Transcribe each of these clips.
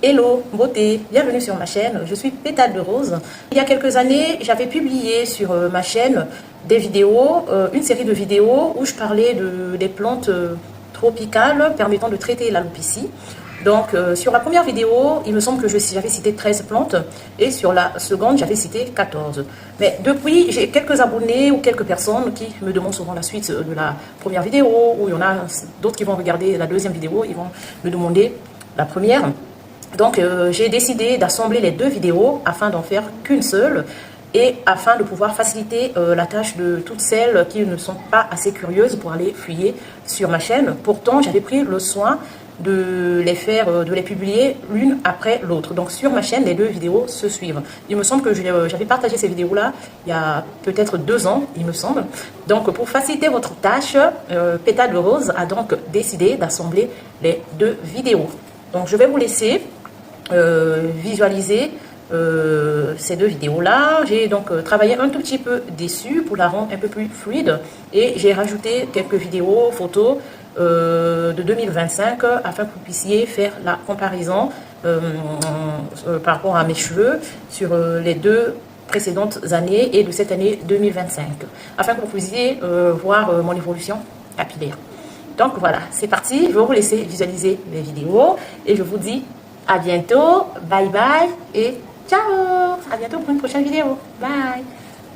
Hello, beauté, bienvenue sur ma chaîne, je suis Pétale de Rose. Il y a quelques années, j'avais publié sur ma chaîne des vidéos, une série de vidéos où je parlais des plantes tropicales permettant de traiter l'alopécie. Donc sur la première vidéo, il me semble que j'avais cité 13 plantes et sur la seconde, j'avais cité 14. Mais depuis, j'ai quelques abonnés ou quelques personnes qui me demandent souvent la suite de la première vidéo, ou il y en a d'autres qui vont regarder la deuxième vidéo, ils vont me demander la première. Donc j'ai décidé d'assembler les deux vidéos afin d'en faire qu'une seule et afin de pouvoir faciliter la tâche de toutes celles qui ne sont pas assez curieuses pour aller fouiller sur ma chaîne. Pourtant, j'avais pris le soin de les publier l'une après l'autre. Donc sur ma chaîne, les deux vidéos se suivent. Il me semble que j'avais partagé ces vidéos-là il y a peut-être 2 ans, il me semble. Donc pour faciliter votre tâche, Pétale de Rose a donc décidé d'assembler les deux vidéos. Donc je vais vous laisser visualiser ces deux vidéos-là. J'ai donc travaillé un tout petit peu dessus pour la rendre un peu plus fluide et j'ai rajouté quelques vidéos, photos de 2025 afin que vous puissiez faire la comparaison par rapport à mes cheveux sur les deux précédentes années et de cette année 2025 afin que vous puissiez voir mon évolution capillaire. Donc voilà, c'est parti, je vais vous laisser visualiser mes vidéos et je vous dis à bientôt, bye bye et ciao. À bientôt pour une prochaine vidéo, bye.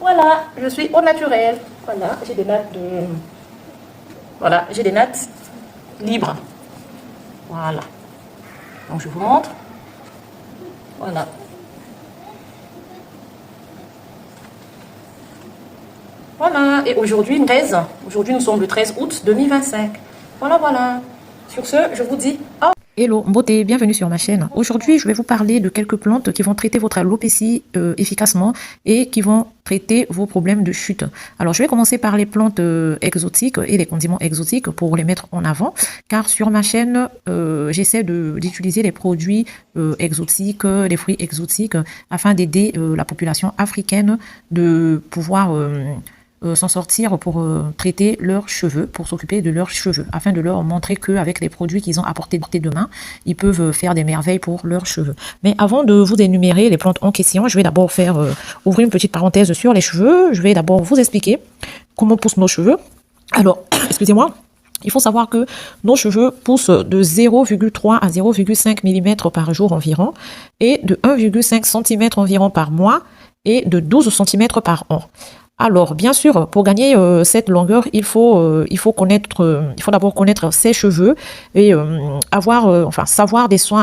Voilà, je suis au naturel. Voilà, j'ai des nattes Voilà, j'ai des nattes libres. Voilà. Donc je vous montre. Voilà. Voilà, et aujourd'hui, nous sommes le 13 août 2025. Voilà. Sur ce, je vous dis au Hello, beauté, bienvenue sur ma chaîne. Aujourd'hui, je vais vous parler de quelques plantes qui vont traiter votre alopécie efficacement et qui vont traiter vos problèmes de chute. Alors, je vais commencer par les plantes exotiques et les condiments exotiques pour les mettre en avant, car sur ma chaîne, j'essaie d'utiliser les produits exotiques, les fruits exotiques, afin d'aider la population africaine de pouvoir s'en sortir pour traiter leurs cheveux, pour s'occuper de leurs cheveux, afin de leur montrer qu'avec les produits qu'ils ont à portée de main, ils peuvent faire des merveilles pour leurs cheveux. Mais avant de vous énumérer les plantes en question, je vais d'abord ouvrir une petite parenthèse sur les cheveux. Je vais d'abord vous expliquer comment poussent nos cheveux. Alors, excusez-moi. Il faut savoir que nos cheveux poussent de 0,3 à 0,5 mm par jour environ et de 1,5 cm environ par mois et de 12 cm par an. Alors, bien sûr, pour gagner cette longueur, il faut d'abord connaître ses cheveux et savoir des soins